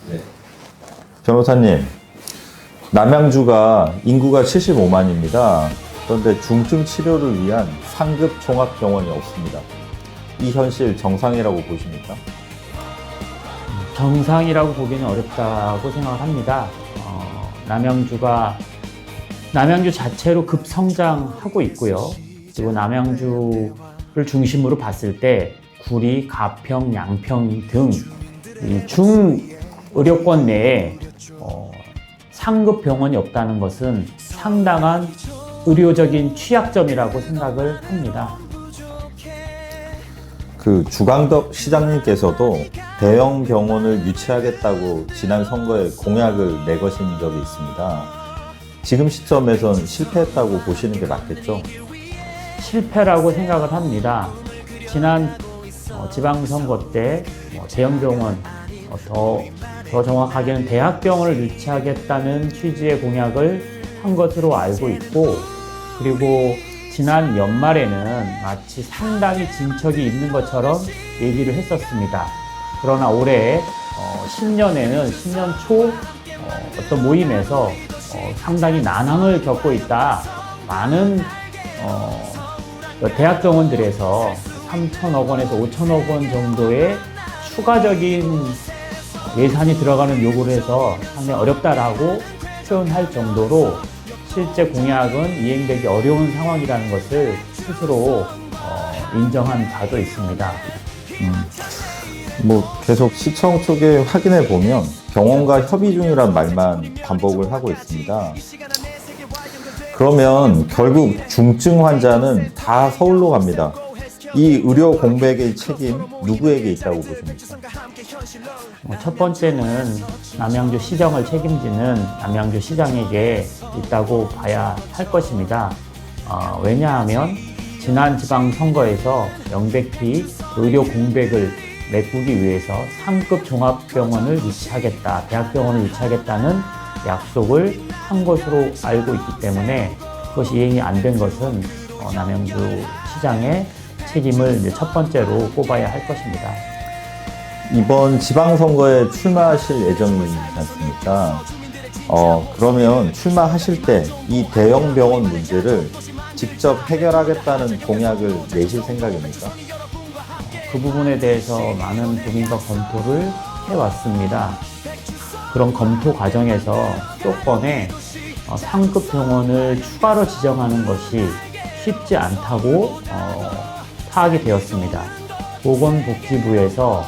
네. 변호사님, 남양주가 인구가 75만입니다. 그런데 중증 치료를 위한 상급 종합병원이 없습니다. 이 현실 정상이라고 보십니까? 정상이라고 보기는 어렵다고 생각을 합니다. 남양주 자체로 급성장하고 있고요. 그리고 남양주를 중심으로 봤을 때 구리, 가평, 양평 등 중의료권 내에 상급 병원이 없다는 것은 상당한 의료적인 취약점이라고 생각을 합니다. 주광덕 시장님께서도 대형 병원을 유치하겠다고 지난 선거에 공약을 내거신 적이 있습니다. 지금 시점에선 실패했다고 보시는 게 맞겠죠? 실패라고 생각을 합니다. 지난 지방선거 때 대형 병원, 더 정확하게는 대학병원을 유치하겠다는 취지의 공약을 한 것으로 알고 있고, 그리고 지난 연말에는 마치 상당히 진척이 있는 것처럼 얘기를 했었습니다. 그러나 올해 신년에는 신년 초 어떤 모임에서 상당히 난항을 겪고 있다. 많은 대학병원들에서 3천억 원에서 5천억 원 정도의 추가적인 예산이 들어가는 요구를 해서 상당히 어렵다라고 표현할 정도로 실제 공약은 이행되기 어려운 상황이라는 것을 스스로 인정한 바도 있습니다. 계속 시청 쪽에 확인해 보면 병원과 협의 중이란 말만 반복을 하고 있습니다. 그러면 결국 중증 환자는 다 서울로 갑니다. 이 의료 공백의 책임 누구에게 있다고 보십니까? 첫 번째는 남양주 시정을 책임지는 남양주 시장에게 있다고 봐야 할 것입니다. 왜냐하면 지난 지방선거에서 명백히 의료 공백을 메꾸기 위해서 상급 종합병원을 유치하겠다, 대학병원을 유치하겠다는 약속을 한 것으로 알고 있기 때문에 그것이 이행이 안 된 것은 남양주 시장의 책임을 첫 번째로 꼽아야 할 것입니다. 이번 지방선거에 출마하실 예정이지 않습니까? 그러면 출마하실 때 이 대형 병원 문제를 직접 해결하겠다는 공약을 내실 생각입니까? 그 부분에 대해서 많은 고민과 검토를 해왔습니다. 그런 검토 과정에서 수도권에 상급 병원을 추가로 지정하는 것이 쉽지 않다고 파악이 되었습니다. 보건복지부에서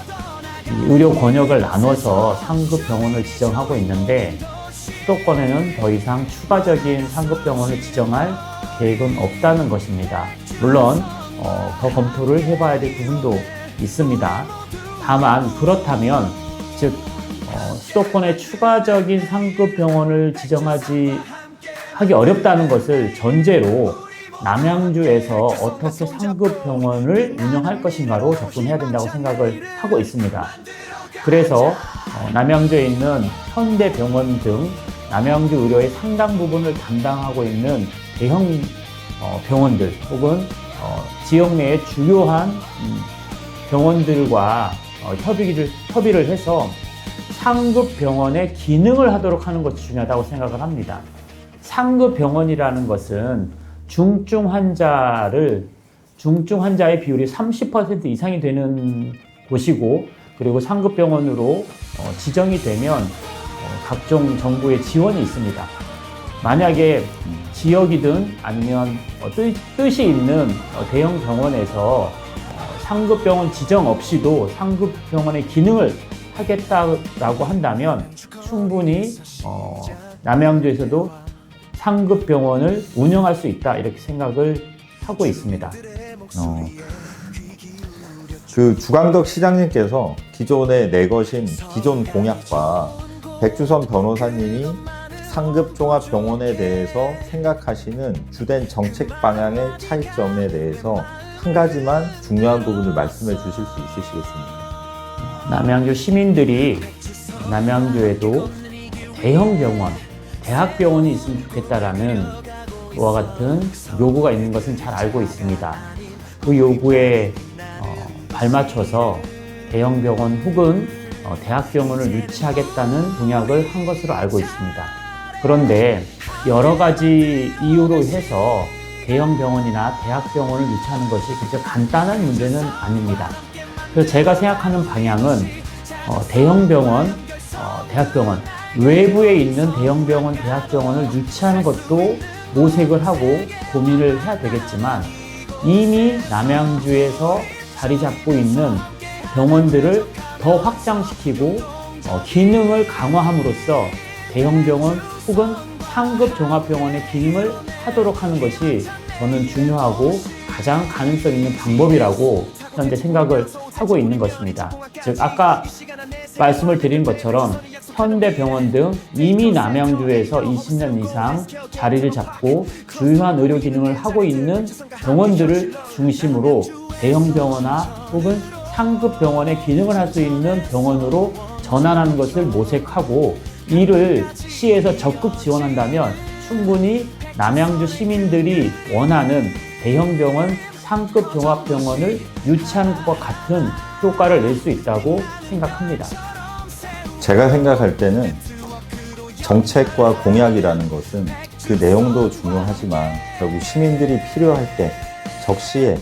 의료 권역을 나눠서 상급 병원을 지정하고 있는데 수도권에는 더 이상 추가적인 상급 병원을 지정할 계획은 없다는 것입니다. 물론 더 검토를 해봐야 될 부분도 있습니다. 다만 그렇다면 즉 수도권에 추가적인 상급 병원을 하기 어렵다는 것을 전제로 남양주에서 어떻게 상급 병원을 운영할 것인가로 접근해야 된다고 생각을 하고 있습니다. 그래서 남양주에 있는 현대병원 등 남양주 의료의 상당 부분을 담당하고 있는 대형 병원들 혹은 지역 내의 주요한 병원들과 협의를 해서 상급 병원의 기능을 하도록 하는 것이 중요하다고 생각을 합니다. 상급 병원이라는 것은 중증 환자의 비율이 30% 이상이 되는 곳이고, 그리고 상급 병원으로 지정이 되면 각종 정부의 지원이 있습니다. 만약에 지역이든 아니면 뜻이 있는 대형 병원에서 상급 병원 지정 없이도 상급 병원의 기능을 하겠다라고 한다면 충분히 남양주에서도 상급 병원을 운영할 수 있다, 이렇게 생각을 하고 있습니다. 주광덕 시장님께서 기존에 내거신 기존 공약과 백주선 변호사님이 상급 종합병원에 대해서 생각하시는 주된 정책 방향의 차이점에 대해서 한 가지만 중요한 부분을 말씀해 주실 수 있으시겠습니까? 남양주 시민들이 남양주에도 대형 병원, 대학병원이 있으면 좋겠다라는 그와 같은 요구가 있는 것은 잘 알고 있습니다. 그 요구에 발맞춰서 대형 병원 혹은 대학병원을 유치하겠다는 공약을 한 것으로 알고 있습니다. 그런데 여러 가지 이유로 해서 대형 병원이나 대학병원을 유치하는 것이 그렇게 간단한 문제는 아닙니다. 그래서 제가 생각하는 방향은 대형 병원, 대학병원, 외부에 있는 대형 병원, 대학병원을 유치하는 것도 모색을 하고 고민을 해야 되겠지만 이미 남양주에서 자리 잡고 있는 병원들을 더 확장시키고 기능을 강화함으로써 대형 병원 혹은 상급 종합병원의 기능을 하도록 하는 것이 저는 중요하고 가장 가능성 있는 방법이라고 현재 생각을 하고 있는 것입니다. 즉 아까 말씀을 드린 것처럼 현대병원 등 이미 남양주에서 20년 이상 자리를 잡고 주요한 의료 기능을 하고 있는 병원들을 중심으로 대형 병원이나 혹은 상급 병원의 기능을 할 수 있는 병원으로 전환하는 것을 모색하고 이를 시에서 적극 지원한다면 충분히 남양주 시민들이 원하는 대형 병원, 상급 종합병원을 유치하는 것과 같은 효과를 낼 수 있다고 생각합니다. 제가 생각할 때는 정책과 공약이라는 것은 그 내용도 중요하지만 결국 시민들이 필요할 때 적시에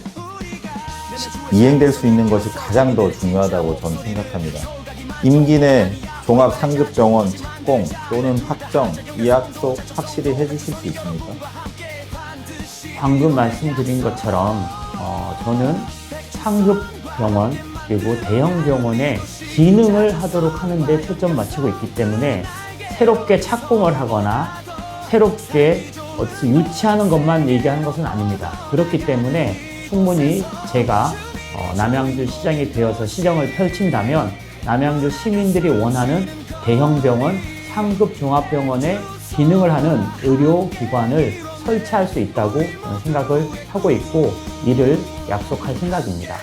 이행될 수 있는 것이 가장 더 중요하다고 저는 생각합니다. 임기 내 종합 상급병원 착공 또는 확정, 이 약속 확실히 해주실 수 있습니까? 방금 말씀드린 것처럼 저는 상급 병원 그리고 대형 병원의 기능을 하도록 하는 데 초점 맞추고 있기 때문에 새롭게 착공을 하거나 새롭게 유치하는 것만 얘기하는 것은 아닙니다. 그렇기 때문에 충분히 제가 남양주 시장이 되어서 시정을 펼친다면 남양주 시민들이 원하는 대형 병원, 상급 종합병원의 기능을 하는 의료기관을 설치할 수 있다고 저는 생각을 하고 있고 이를 약속할 생각입니다.